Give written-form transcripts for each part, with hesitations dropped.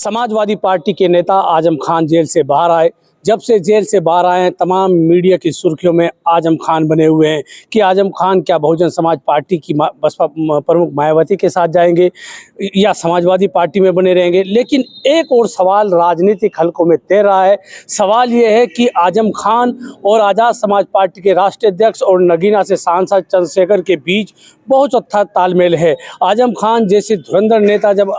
Samajwadi party के नेता Azam Khan jail से बाहर आए। जब से जेल से बाहर आए हैं, तमाम मीडिया की सुर्खियों में आजम खान बने हुए हैं कि आजम खान क्या बहुजन समाज पार्टी की बसपा प्रमुख मायावती के साथ जाएंगे या समाजवादी पार्टी में बने रहेंगे। लेकिन एक और सवाल राजनीतिक हलकों में तैर रहा है। सवाल ये है कि आजम खान और आज़ाद समाज पार्टी के राष्ट्रीय अध्यक्ष और नगीना से सांसद चंद्रशेखर के बीच बहुत अच्छा तालमेल है। आजम खान जैसे धुरंधर नेता जब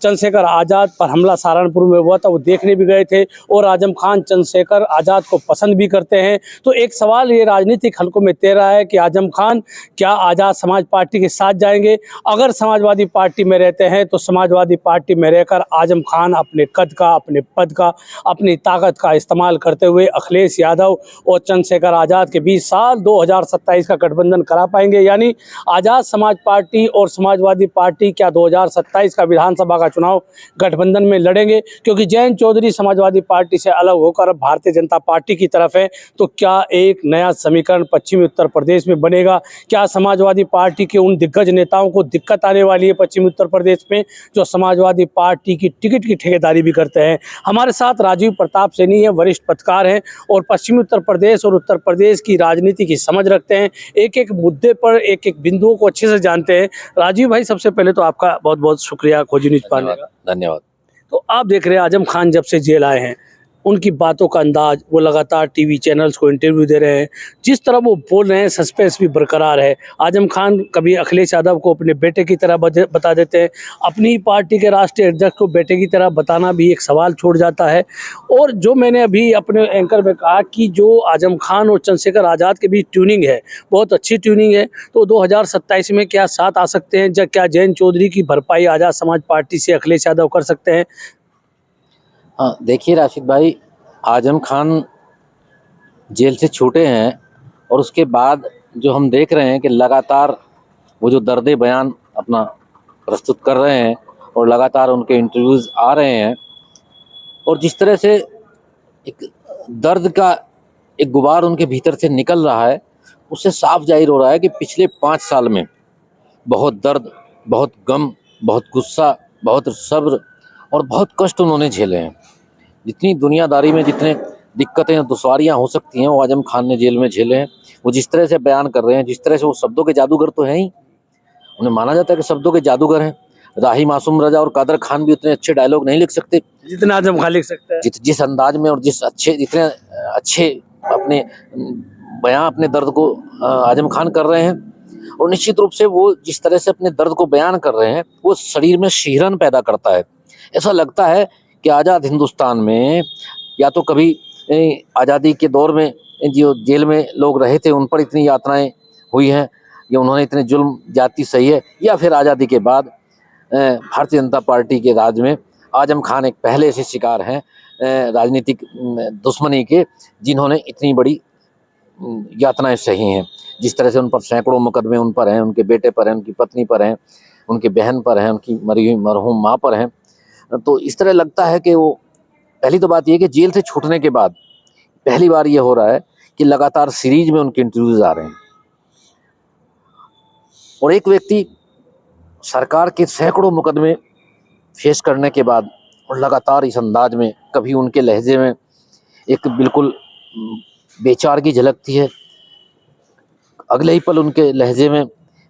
चंद्रशेखर आज़ाद पर हमला सहारनपुर में हुआ था, वो देखने भी गए थे और आजम खान चंद्रशेखर आज़ाद को पसंद भी करते हैं। तो एक सवाल ये राजनीतिक हलकों में तैर रहा है कि आजम खान क्या आज़ाद समाज पार्टी के साथ जाएंगे। अगर समाजवादी पार्टी में रहते हैं तो समाजवादी पार्टी में रहकर आजम खान अपने कद का, अपने पद का, अपनी ताकत का इस्तेमाल करते हुए अखिलेश यादव और चंद्रशेखर आज़ाद के बीच साल 2027 का गठबंधन करा पाएंगे। यानी आज़ाद समाज पार्टी और समाजवादी पार्टी क्या 2027 का विधानसभा का चुनाव गठबंधन में लड़ेंगे, क्योंकि जयंत चौधरी समाजवादी पार्टी से अलग होकर भारतीय जनता पार्टी की तरफ है। तो क्या एक नया समीकरण पश्चिमी उत्तर प्रदेश में बनेगा? क्या समाजवादी पार्टी के उन दिग्गज नेताओं को दिक्कत आने वाली है पश्चिमी उत्तर प्रदेश में, जो समाजवादी पार्टी की टिकट की ठेकेदारी भी करते हैं? हमारे साथ राजीव प्रताप सैनी है, वरिष्ठ पत्रकार हैं और पश्चिमी उत्तर प्रदेश और उत्तर प्रदेश की राजनीति की समझ रखते हैं। एक एक मुद्दे पर एक एक बिंदुओं को अच्छे से जानते हैं। राजीव भाई, सबसे पहले तो आपका बहुत बहुत शुक्रिया खोजी न्यूज़ पाने का। धन्यवाद। तो आप देख रहे हैं आजम खान जब से जेल आए हैं, उनकी बातों का अंदाज, वो लगातार टीवी चैनल्स को इंटरव्यू दे रहे हैं, जिस तरह वो बोल रहे हैं सस्पेंस भी बरकरार है। आजम खान कभी अखिलेश यादव को अपने बेटे की तरह बता देते हैं, अपनी पार्टी के राष्ट्रीय अध्यक्ष को बेटे की तरह बताना भी एक सवाल छोड़ जाता है। और जो मैंने अभी अपने एंकर में कहा कि जो आजम खान और चंद्रशेखर आज़ाद के बीच ट्यूनिंग है, बहुत अच्छी ट्यूनिंग है, तो 2027 में क्या साथ आ सकते हैं? क्या जयंत चौधरी की भरपाई आज़ाद समाज पार्टी से अखिलेश यादव कर सकते हैं? हाँ, देखिए राशिद भाई, आजम खान जेल से छूटे हैं और उसके बाद जो हम देख रहे हैं कि लगातार वो जो दर्द बयान अपना प्रस्तुत कर रहे हैं और लगातार उनके इंटरव्यूज़ आ रहे हैं, और जिस तरह से एक दर्द का एक गुबार उनके भीतर से निकल रहा है, उससे साफ जाहिर हो रहा है कि पिछले 5 साल में बहुत दर्द, बहुत गम, बहुत गुस्सा, बहुत सब्र और बहुत कष्ट उन्होंने झेले हैं। जितनी दुनियादारी में जितने दिक्कतें और दुश्वारियाँ हो सकती हैं, वो आजम खान ने जेल में झेले हैं। वो जिस तरह से बयान कर रहे हैं, जिस तरह से वो शब्दों के जादूगर तो हैं ही, उन्हें माना जाता है कि शब्दों के जादूगर हैं। राही मासूम रजा और कादर खान भी उतने अच्छे डायलॉग नहीं लिख सकते जितना आजम खान लिख सकते हैं। जिस अंदाज में और जितने अच्छे अपने बयां अपने दर्द को आजम खान कर रहे हैं। और निश्चित रूप से वो जिस तरह से अपने दर्द को बयान कर रहे हैं, वो शरीर में शिहरन पैदा करता है। ऐसा लगता है कि आज़ाद हिंदुस्तान में या तो कभी आज़ादी के दौर में जो जेल में लोग रहे थे उन पर इतनी यातनाएं हुई हैं, या उन्होंने इतने जुल्म जाती सही है, या फिर आज़ादी के बाद भारतीय जनता पार्टी के राज में आजम खान एक पहले से शिकार हैं राजनीतिक दुश्मनी के, जिन्होंने इतनी बड़ी यातनाएं सही हैं। जिस तरह से उन पर सैकड़ों मुकदमे उन पर हैं, उनके बेटे पर हैं, उनकी पत्नी पर हैं, उनकी बहन पर हैं, उनकी मरी हुई मरहूम माँ पर हैं। तो इस तरह लगता है कि वो, पहली तो बात यह कि जेल से छूटने के बाद पहली बार ये हो रहा है कि लगातार सीरीज में उनके इंटरव्यूज आ रहे हैं, और एक व्यक्ति सरकार के सैकड़ों मुकदमे फेस करने के बाद और लगातार इस अंदाज में, कभी उनके लहजे में एक बिल्कुल बेचारगी झलकती है, अगले ही पल उनके लहजे में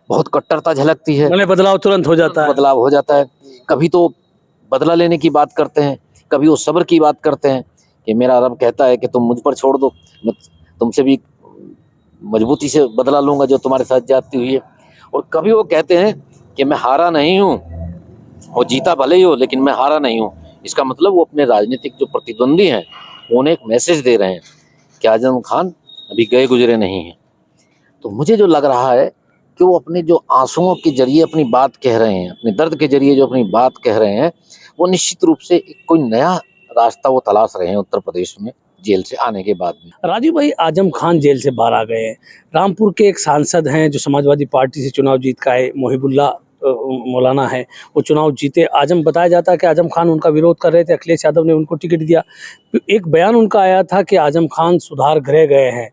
बहुत कट्टरता झलकती है, मतलब बदलाव तुरंत हो जाता है। बदलाव हो जाता है। कभी तो बदला लेने की बात करते हैं, कभी वो सब्र की बात करते हैं कि मेरा रब कहता है कि तुम मुझ पर छोड़ दो, मैं तुमसे भी मजबूती से बदला लूंगा जो तुम्हारे साथ जाती हुई है। और कभी वो कहते हैं कि मैं हारा नहीं हूँ, वो जीता भले ही हो लेकिन मैं हारा नहीं हूँ। इसका मतलब वो अपने राजनीतिक जो प्रतिद्वंदी हैं उन्हें एक मैसेज दे रहे हैं कि आजम खान अभी गए गुजरे नहीं हैं। तो मुझे जो लग रहा है कि वो अपने जो आंसुओं के जरिए अपनी बात कह रहे हैं, अपने दर्द के जरिए जो अपनी बात कह रहे हैं, वो निश्चित रूप से कोई नया रास्ता वो तलाश रहे हैं उत्तर प्रदेश में जेल से आने के बाद में। राजीव भाई, आजम खान जेल से बाहर आ गए हैं। रामपुर के एक सांसद हैं जो समाजवादी पार्टी से चुनाव जीत का है, मोहिबुल्ला मौलाना है, वो चुनाव जीते। बताया जाता है कि आजम खान उनका विरोध कर रहे थे, अखिलेश यादव ने उनको टिकट दिया। एक बयान उनका आया था कि आजम खान सुधार गृह गए हैं।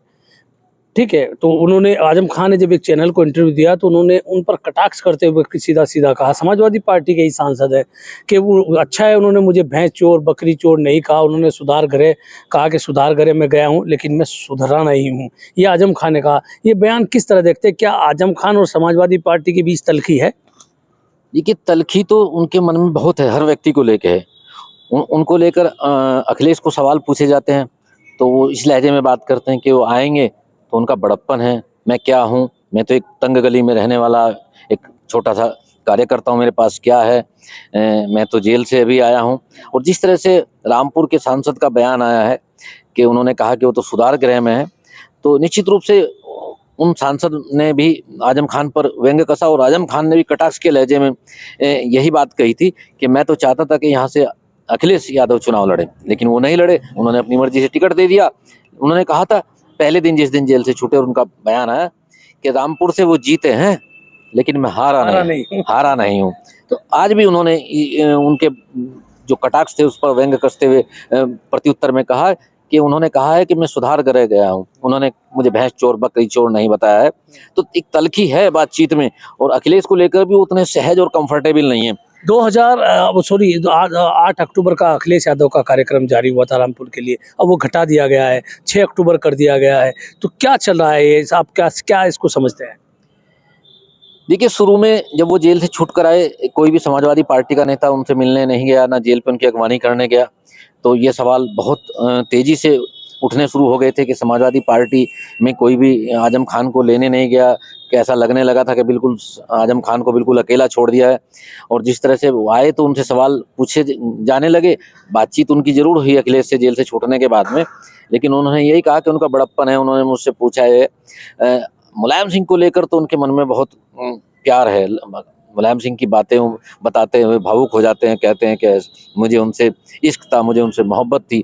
ठीक है, तो उन्होंने आजम खान ने जब एक चैनल को इंटरव्यू दिया तो उन्होंने उन पर कटाक्ष करते हुए सीधा-सीधा कहा, समाजवादी पार्टी के ही सांसद हैं, कि वो अच्छा है उन्होंने मुझे भैंस चोर, बकरी चोर नहीं कहा, उन्होंने सुधार गृह कहा कि सुधार गृह में गया हूँ, लेकिन मैं सुधरा नहीं हूँ। ये आजम खान ने कहा। ये बयान किस तरह देखते हैं? क्या आजम खान और समाजवादी पार्टी के बीच तल्खी है? देखिए, तल्खी तो उनके मन में बहुत है, हर व्यक्ति को लेके है। उनको लेकर अखिलेश को सवाल पूछे जाते हैं तो वो इस लहजे में बात करते हैं कि वो आएंगे तो उनका बड़प्पन है, मैं क्या हूँ, मैं तो एक तंग गली में रहने वाला एक छोटा सा कार्यकर्ता हूँ, मेरे पास क्या है, मैं तो जेल से अभी आया हूँ। और जिस तरह से रामपुर के सांसद का बयान आया है कि उन्होंने कहा कि वो तो सुधार गृह में है, तो निश्चित रूप से उन सांसद ने भी आजम खान पर व्यंग्य कसा और आजम खान ने भी कटाक्ष के लहजे में यही बात कही थी कि मैं तो चाहता था कि यहाँ से अखिलेश यादव चुनाव लड़े, लेकिन वो नहीं लड़े, उन्होंने अपनी मर्जी से टिकट दे दिया। उन्होंने कहा था पहले दिन जिस दिन जेल से छूटे और उनका बयान आया कि रामपुर से वो जीते हैं लेकिन मैं हारा नहीं हूँ। तो आज भी उन्होंने उनके जो कटाक्ष थे उस पर व्यंग्य कसते हुए प्रत्युत्तर में कहा कि उन्होंने कहा है कि मैं सुधार गृह गया हूँ, उन्होंने मुझे भैंस चोर बकरी चोर नहीं बताया है। तो एक तल्खी है बातचीत में और अखिलेश को लेकर भी उतने सहज और कंफर्टेबल नहीं है। 8 अक्टूबर का अखिलेश यादव का कार्यक्रम जारी हुआ था रामपुर के लिए, अब वो घटा दिया गया है, 6 अक्टूबर कर दिया गया है। तो क्या चल रहा है ये? आप क्या इसको समझते हैं? देखिए, शुरू में जब वो जेल से छूट कर आए, कोई भी समाजवादी पार्टी का नेता उनसे मिलने नहीं गया, ना जेल पे उनकी अगवानी करने गया। तो ये सवाल बहुत तेजी से उठने शुरू हो गए थे कि समाजवादी पार्टी में कोई भी आजम खान को लेने नहीं गया, कि ऐसा लगने लगा था कि बिल्कुल आजम खान को बिल्कुल अकेला छोड़ दिया है। और जिस तरह से वो आए तो उनसे सवाल पूछे जाने लगे। बातचीत उनकी जरूर हुई अखिलेश से जेल से छूटने के बाद में, लेकिन उन्होंने यही कहा कि उनका बड़प्पन है। उन्होंने मुझसे पूछा है मुलायम सिंह को लेकर तो उनके मन में बहुत प्यार है। मुलायम सिंह की बातें बताते हुए भावुक हो जाते हैं, कहते हैं कि मुझे उनसे इश्क था, मुझे उनसे मोहब्बत थी,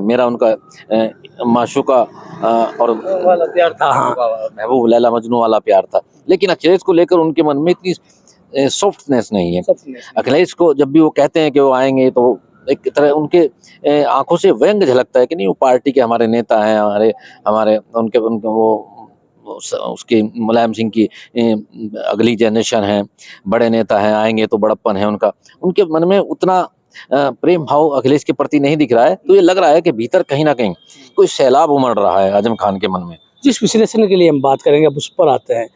मेरा उनका माशूका और वाला प्यार था। हाँ। महबूब लैला मजनू वाला प्यार था। लेकिन अखिलेश को लेकर उनके मन में इतनी सॉफ्टनेस नहीं है। अखिलेश को जब भी वो कहते हैं कि वो आएंगे तो एक तरह उनके आंखों से व्यंग झलकता है कि नहीं, वो पार्टी के हमारे नेता हैं, हमारे उनके उनके वो उसके मुलायम सिंह की अगली जनरेशन है, बड़े नेता हैं, आएंगे तो बड़प्पन है उनका। उनके मन में उतना प्रेम भाव अखिलेश के प्रति नहीं दिख रहा है। तो ये लग रहा है कि भीतर कहीं ना कहीं कोई सैलाब उमड़ रहा है आजम खान के मन में। जिस विश्लेषण के लिए हम बात करेंगे अब उस पर आते हैं।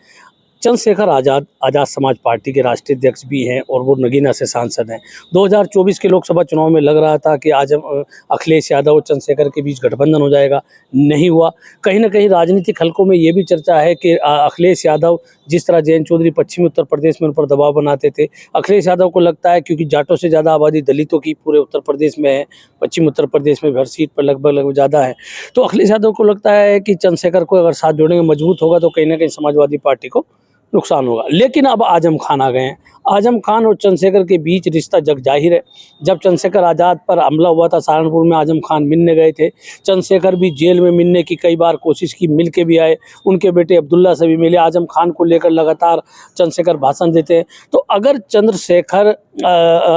चंद्रशेखर आज़ाद समाज पार्टी के राष्ट्रीय अध्यक्ष भी हैं और वो नगीना से सांसद हैं। 2024 के लोकसभा चुनाव में लग रहा था कि अखिलेश यादव और चंद्रशेखर के बीच गठबंधन हो जाएगा, नहीं हुआ। कहीं ना कहीं राजनीतिक हलकों में ये भी चर्चा है कि अखिलेश यादव जिस तरह जयंत चौधरी पश्चिमी उत्तर प्रदेश में उन पर दबाव बनाते थे, अखिलेश यादव को लगता है क्योंकि जाटों से ज़्यादा आबादी दलितों की पूरे उत्तर प्रदेश में है, पश्चिम उत्तर प्रदेश में हर सीट पर लगभग ज़्यादा है, तो अखिलेश यादव को लगता है कि चंद्रशेखर को अगर साथ जोड़ेंगे मजबूत होगा तो कहीं ना कहीं समाजवादी पार्टी को नुकसान होगा। लेकिन अब आजम खान आ गए हैं। आजम खान और चंद्रशेखर के बीच रिश्ता जग जाहिर है। जब चंद्रशेखर आज़ाद पर हमला हुआ था सहारनपुर में, आजम खान मिलने गए थे। चंद्रशेखर भी जेल में मिलने की कई बार कोशिश की, मिल के भी आए। उनके बेटे अब्दुल्ला से भी मिले। आजम खान को लेकर लगातार चंद्रशेखर भाषण देते हैं। तो अगर चंद्रशेखर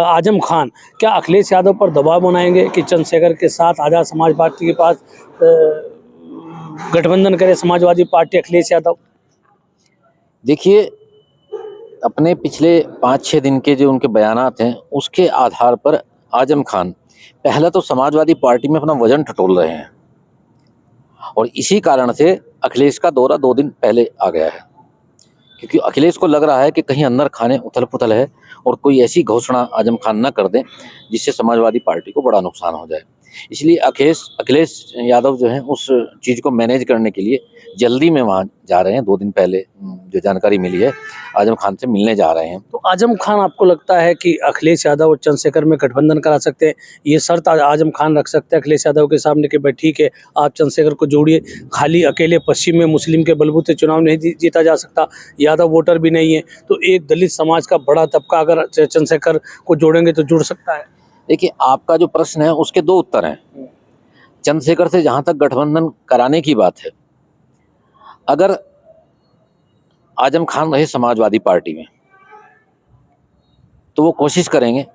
आजम खान क्या अखिलेश यादव पर दबाव बनाएंगे कि चंद्रशेखर के साथ आज़ाद समाज पार्टी के पास गठबंधन करे समाजवादी पार्टी अखिलेश यादव? देखिए, अपने पिछले 5-6 दिन के जो उनके बयानात हैं उसके आधार पर आजम खान पहला तो समाजवादी पार्टी में अपना वजन टटोल रहे हैं और इसी कारण से अखिलेश का दौरा 2 दिन पहले आ गया है, क्योंकि अखिलेश को लग रहा है कि कहीं अंदर खाने उथल पुथल है और कोई ऐसी घोषणा आजम खान न कर दें जिससे समाजवादी पार्टी को बड़ा नुकसान हो जाए। इसलिए अखिलेश यादव जो है उस चीज़ को मैनेज करने के लिए जल्दी में वहाँ जा रहे हैं। 2 दिन पहले जो जानकारी मिली है आजम खान से मिलने जा रहे हैं। तो आजम खान आपको लगता है कि अखिलेश यादव और चंद्रशेखर में गठबंधन करा सकते हैं? ये शर्त आजम खान रख सकते हैं अखिलेश यादव के सामने कि भाई ठीक है आप चंद्रशेखर को जोड़िए, खाली अकेले पश्चिम में मुस्लिम के बलबूते चुनाव नहीं जीता जा सकता, यादव वोटर भी नहीं है, तो एक दलित समाज का बड़ा तबका अगर चंद्रशेखर को जोड़ेंगे तो जुड़ सकता है? देखिए, आपका जो प्रश्न है उसके 2 उत्तर हैं। चंद्रशेखर से जहाँ तक गठबंधन कराने की बात है, अगर आजम खान रहे समाजवादी पार्टी में तो वो कोशिश करेंगे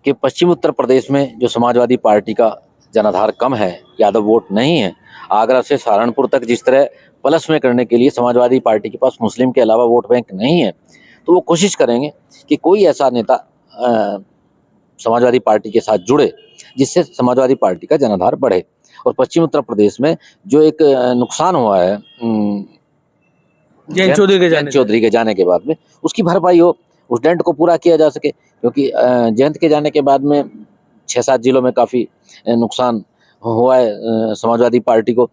कि पश्चिम उत्तर प्रदेश में जो समाजवादी पार्टी का जनाधार कम है, यादव वोट नहीं है। आगरा से सहारनपुर तक जिस तरह प्लस में करने के लिए समाजवादी पार्टी के पास मुस्लिम के अलावा वोट बैंक नहीं है, तो वो कोशिश करेंगे कि कोई ऐसा नेता समाजवादी पार्टी के साथ जुड़े जिससे समाजवादी पार्टी का जनाधार बढ़े। और पश्चिम उत्तर प्रदेश में जो एक नुकसान हुआ है जयंत चौधरी के जाने के बाद में, उसकी भरपाई हो, उस डेंट को पूरा किया जा सके, क्योंकि जयंत के जाने के बाद में 6-7 जिलों में काफ़ी नुकसान हुआ है समाजवादी पार्टी को।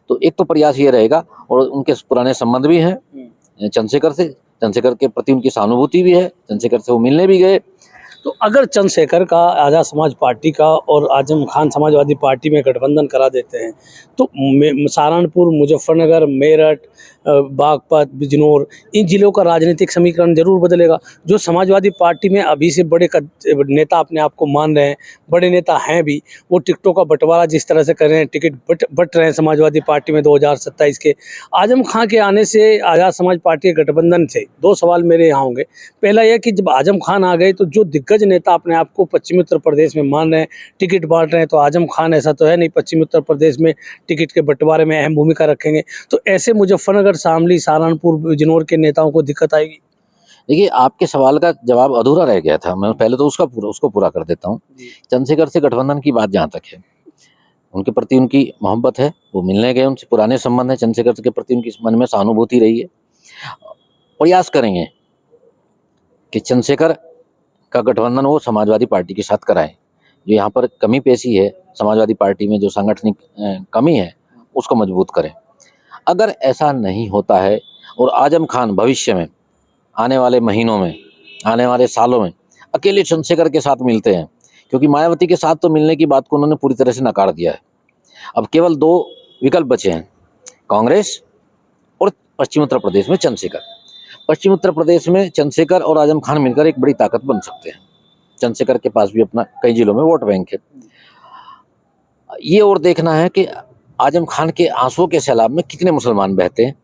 तो एक तो प्रयास ये रहेगा, और उनके पुराने संबंध भी हैं चंद्रशेखर से, चंद्रशेखर के प्रति उनकी सहानुभूति भी है, चंद्रशेखर से वो मिलने भी गए। तो अगर चंद्रशेखर का आज़ाद समाज पार्टी का और आजम खान समाजवादी पार्टी में गठबंधन करा देते हैं, तो सहारनपुर, मुजफ्फरनगर, मेरठ, बागपत, बिजनौर, इन जिलों का राजनीतिक समीकरण जरूर बदलेगा। जो समाजवादी पार्टी में अभी से बड़े नेता अपने आप को मान रहे हैं, बड़े नेता हैं भी, वो टिकटों का बंटवारा जिस तरह से कर रहे हैं, टिकट बट रहे हैं समाजवादी पार्टी में 2027 के। आजम खान के आने से आज़ाद समाज पार्टी के गठबंधन से 2 सवाल मेरे यहाँ होंगे। पहला यह कि जब आजम खान आ गए तो जो दिग्गज नेता अपने आप को पश्चिमी उत्तर प्रदेश में मान रहे हैं, टिकट बांट रहे हैं, तो आजम खान ऐसा तो है नहीं पश्चिमी उत्तर प्रदेश में टिकट के बंटवारे में अहम भूमिका रखेंगे, तो ऐसे मुजफ्फरनगर, शामली, सहारनपुर, बिजनौर के नेताओं को दिक्कत आएगी। देखिए, आपके सवाल का जवाब अधूरा रह गया था, मैं पहले तो उसको पूरा कर देता हूँ। चंद्रशेखर से गठबंधन की बात जहाँ तक है, उनके प्रति उनकी मोहब्बत है, वो मिलने गए, उनसे पुराने संबंध है, चंद्रशेखर के प्रति उनकी मन में सहानुभूति रही है। प्रयास करेंगे कि चंद्रशेखर का गठबंधन वो समाजवादी पार्टी के साथ कराएं। जो यहाँ पर कमी पेशी है समाजवादी पार्टी में, जो सांगठनिक कमी है, उसको मजबूत करें। अगर ऐसा नहीं होता है और आजम खान भविष्य में, आने वाले महीनों में, आने वाले सालों में अकेले चंद्रशेखर के साथ मिलते हैं, क्योंकि मायावती के साथ तो मिलने की बात को उन्होंने पूरी तरह से नकार दिया है। अब केवल 2 विकल्प बचे हैं, कांग्रेस और पश्चिम उत्तर प्रदेश में चंद्रशेखर। पश्चिम उत्तर प्रदेश में चंद्रशेखर और आजम खान मिलकर एक बड़ी ताकत बन सकते हैं। चंद्रशेखर के पास भी अपना कई जिलों में वोट बैंक है। ये और देखना है कि आजम खान के आंसुओं के सैलाब में कितने मुसलमान बहते हैं,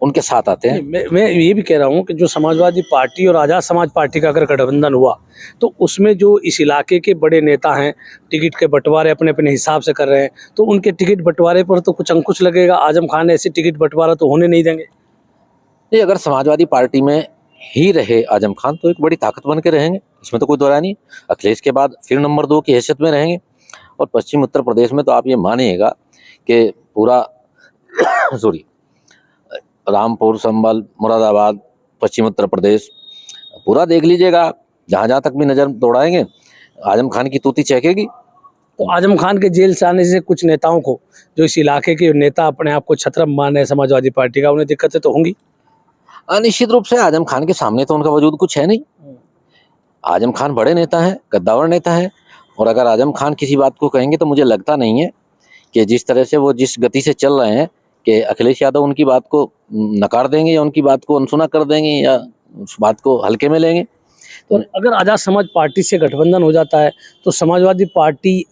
उनके साथ आते हैं। मैं ये भी कह रहा हूँ कि जो समाजवादी पार्टी और आज़ाद समाज पार्टी का अगर गठबंधन हुआ, तो उसमें जो इस इलाके के बड़े नेता हैं, टिकट के बंटवारे अपने अपने हिसाब से कर रहे हैं, तो उनके टिकट बंटवारे पर तो कुछ अंकुश लगेगा। आजम खान ऐसे टिकट बंटवारा तो होने नहीं देंगे। ये अगर समाजवादी पार्टी में ही रहे आजम खान, तो एक बड़ी ताकत बन के रहेंगे, इसमें तो कोई दो राय नहीं। अखिलेश के बाद फिर नंबर 2 की हैसियत में रहेंगे। और पश्चिम उत्तर प्रदेश में तो आप ये मानिएगा कि पूरा रामपुर, संभल, मुरादाबाद, पश्चिम उत्तर प्रदेश पूरा देख लीजिएगा, जहाँ जहाँ तक भी नज़र दौड़ाएंगे आजम खान की तूती चहकेगी। तो आजम खान के जेल से आने से कुछ नेताओं को, जो इस इलाके के नेता अपने आप को छत्रम मान रहे हैं समाजवादी पार्टी का, उन्हें दिक्कतें तो होंगी। निश्चित रूप से आजम खान के सामने तो उनका वजूद कुछ है नहीं। आजम खान बड़े नेता हैं, कद्दावर नेता है, और अगर आजम खान किसी बात को कहेंगे तो मुझे लगता नहीं है कि जिस तरह से वो जिस गति से चल रहे हैं कि अखिलेश यादव उनकी बात को नकार देंगे या उनकी बात को अनसुना कर देंगे या उस बात को हल्के में लेंगे। तो अगर आज़ाद समाज पार्टी से गठबंधन हो जाता है, तो समाजवादी पार्टी,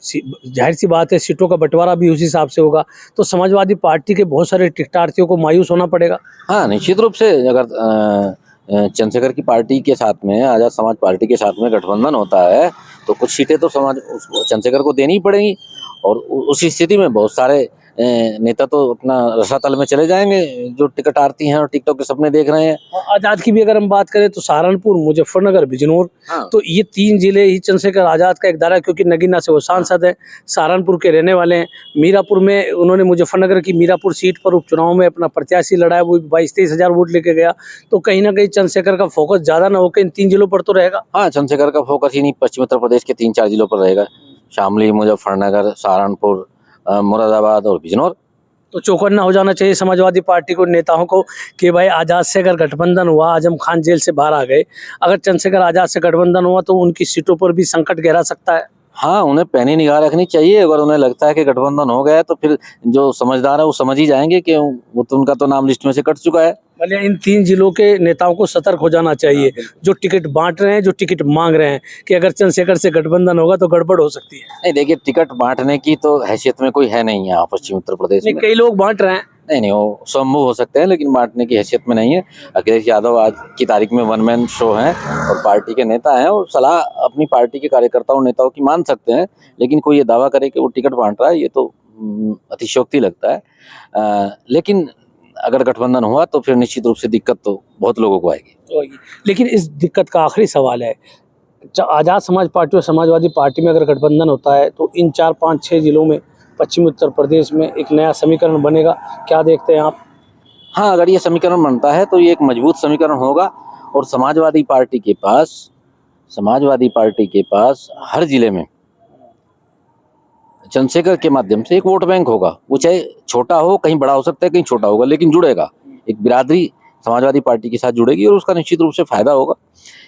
जाहिर सी बात है, सीटों का बंटवारा भी उसी हिसाब से होगा, तो समाजवादी पार्टी के बहुत सारे टिकटार्थियों को मायूस होना पड़ेगा। हाँ, निश्चित रूप से अगर चंद्रशेखर की पार्टी के साथ में, आज़ाद समाज पार्टी के साथ में गठबंधन होता है, तो कुछ सीटें तो चंद्रशेखर को देनी ही पड़ेंगी। और उसी स्थिति में बहुत सारे नेता तो अपना रसातल में चले जाएंगे, जो टिकट आरती हैं और टिकटॉक के सपने देख रहे हैं। आजाद की भी अगर हम बात करें तो सहारनपुर, मुजफ्फरनगर, बिजनौर, तो ये 3 जिले ही चंद्रशेखर आजाद का एक दायरा, क्योंकि नगीना से वो सांसद है, सहारनपुर के रहने वाले हैं। मीरापुर में उन्होंने मुजफ्फरनगर की मीरापुर सीट पर उपचुनाव में अपना प्रत्याशी लड़ाया, वो 22-23 हज़ार वोट लेके गया। तो कहीं ना कहीं चंद्रशेखर का फोकस ज्यादा ना होकर इन 3 जिलों पर तो रहेगा। हाँ, चंद्रशेखर का फोकस ही नहीं पश्चिम उत्तर प्रदेश के 3-4 जिलों पर रहेगा, शामली, मुजफ्फरनगर, सहारनपुर, मुरादाबाद और बिजनौर। तो चौकन्ना हो जाना चाहिए समाजवादी पार्टी को, नेताओं को, कि भाई आज़ाद से अगर गठबंधन हुआ, आजम खान जेल से बाहर आ गए, अगर चंद्रशेखर आज़ाद से गठबंधन हुआ तो उनकी सीटों पर भी संकट गहरा सकता है। हाँ, उन्हें पैनी निगाह रखनी चाहिए। अगर उन्हें लगता है कि गठबंधन हो गया है, तो फिर जो समझदार है वो समझ ही जाएंगे कि वो तो उनका तो नाम लिस्ट में से कट चुका है। भले इन 3 जिलों के नेताओं को सतर्क हो जाना चाहिए, जो टिकट बांट रहे हैं, जो टिकट मांग रहे हैं, कि अगर चंद्रशेखर से गठबंधन होगा तो गड़बड़ हो सकती है। नहीं, देखिए, टिकट बांटने की तो हैसियत में कोई है नहीं यहाँ पश्चिम उत्तर प्रदेश में। कई लोग बांट रहे हैं, नहीं, वो संभव हो सकते हैं लेकिन बांटने की हैसियत में नहीं है। अखिलेश यादव आज की तारीख में वन मैन शो हैं और पार्टी के नेता हैं, और सलाह अपनी पार्टी के कार्यकर्ताओं नेताओं की मान सकते हैं, लेकिन कोई ये दावा करे कि वो टिकट बांट रहा है, ये तो अतिशयोक्ति लगता है। लेकिन अगर गठबंधन हुआ तो फिर निश्चित रूप से दिक्कत तो बहुत लोगों को आएगी। लेकिन इस दिक्कत का आखिरी सवाल है, आज़ाद समाज पार्टी और समाजवादी पार्टी में अगर गठबंधन होता है तो इन 4, 5, 6 जिलों में पश्चिमी उत्तर प्रदेश में एक नया समीकरण बनेगा, क्या देखते हैं आप? हाँ, अगर ये समीकरण बनता है तो ये एक मजबूत समीकरण होगा, और समाजवादी पार्टी के पास हर जिले में चंद्रशेखर के माध्यम से एक वोट बैंक होगा। वो चाहे छोटा हो, कहीं बड़ा हो सकता है, कहीं छोटा होगा, लेकिन जुड़ेगा। एक बिरादरी समाजवादी पार्टी के साथ जुड़ेगी और उसका निश्चित रूप से फायदा होगा,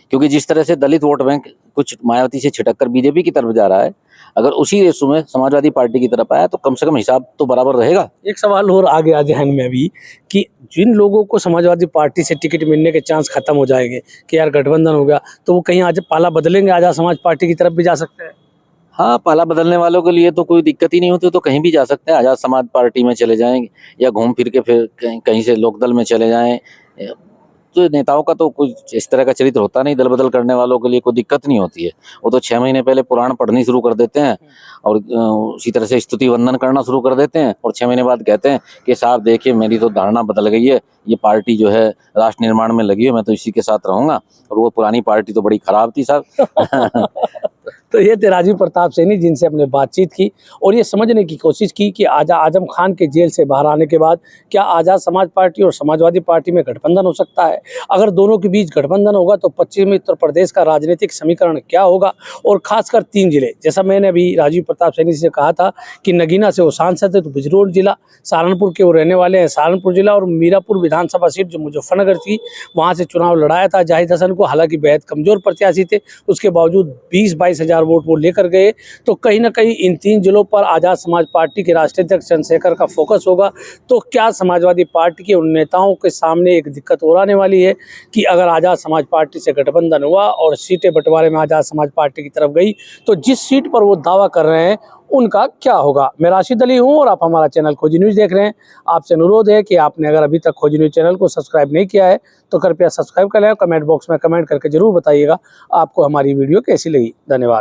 क्योंकि जिस तरह से दलित वोट बैंक कुछ मायावती से छिटक कर बीजेपी की तरफ जा रहा है, अगर उसी रेसो में समाजवादी पार्टी की तरफ आया तो कम से कम हिसाब तो बराबर रहेगा। एक सवाल और आ गया ज़हन में अभी कि जिन लोगों को समाजवादी पार्टी से टिकट मिलने के चांस खत्म हो जाएंगे कि यार गठबंधन हो गया, तो वो कहीं आज पाला बदलेंगे, आज़ाद समाज पार्टी की तरफ भी जा सकते हैं। हाँ, पाला बदलने वालों के लिए तो कोई दिक्कत ही नहीं होती, तो कहीं भी जा सकते हैं। आज़ाद समाज पार्टी में चले जाएंगे या घूम फिर के फिर कहीं से लोकदल में चले जाएं। तो नेताओं का तो कुछ इस तरह का चरित्र होता नहीं, दल बदल करने वालों के लिए कोई दिक्कत नहीं होती है। वो तो 6 महीने पहले पुराण पढ़नी शुरू कर देते हैं और उसी तरह से स्तुति वंदन करना शुरू कर देते हैं, और 6 महीने बाद कहते हैं कि साहब देखिए मेरी तो धारणा बदल गई है, ये पार्टी जो है राष्ट्र निर्माण में लगी है, मैं तो इसी के साथ रहूंगा, और वो पुरानी पार्टी तो बड़ी खराब थी साहब। तो ये थे राजीव प्रताप सैनी, जिनसे हमने बातचीत की और ये समझने की कोशिश की कि आजम खान के जेल से बाहर आने के बाद क्या आज़ाद समाज पार्टी और समाजवादी पार्टी में गठबंधन हो सकता है। अगर दोनों के बीच गठबंधन होगा तो पश्चिमी उत्तर प्रदेश का राजनीतिक समीकरण क्या होगा, और खासकर 3 जिले, जैसा मैंने अभी राजीव प्रताप सैनी से कहा था कि नगीना से वो सांसद है तो बिजनौर जिला, सहारनपुर के वो रहने वाले हैं सहारनपुर जिला, और मीरापुर विधानसभा सीट जो मुजफ्फरनगर थी वहाँ से चुनाव लड़ाया था जाहिद हसन को, हालांकि बेहद कमज़ोर प्रत्याशी थे, उसके बावजूद 20-22 हज़ार वोट वो लेकर गए। तो कहीं ना कहीं इन 3 जिलों पर आज़ाद समाज पार्टी के राष्ट्रीय अध्यक्ष चंद्रशेखर का फोकस होगा। तो क्या समाजवादी पार्टी के उन नेताओं के सामने एक दिक्कत और आने वाली है कि अगर आज़ाद समाज पार्टी से गठबंधन हुआ और सीटें बंटवारे में आज़ाद समाज पार्टी की तरफ गई तो जिस सीट पर वो दावा कर रहे हैं उनका क्या होगा। मैं राशिद अली हूँ और आप हमारा चैनल खोजी न्यूज़ देख रहे हैं। आपसे अनुरोध है कि आपने अगर अभी तक खोजी न्यूज़ चैनल को सब्सक्राइब नहीं किया है तो कृपया सब्सक्राइब कर लें। कमेंट बॉक्स में कमेंट करके जरूर बताइएगा आपको हमारी वीडियो कैसी लगी। धन्यवाद।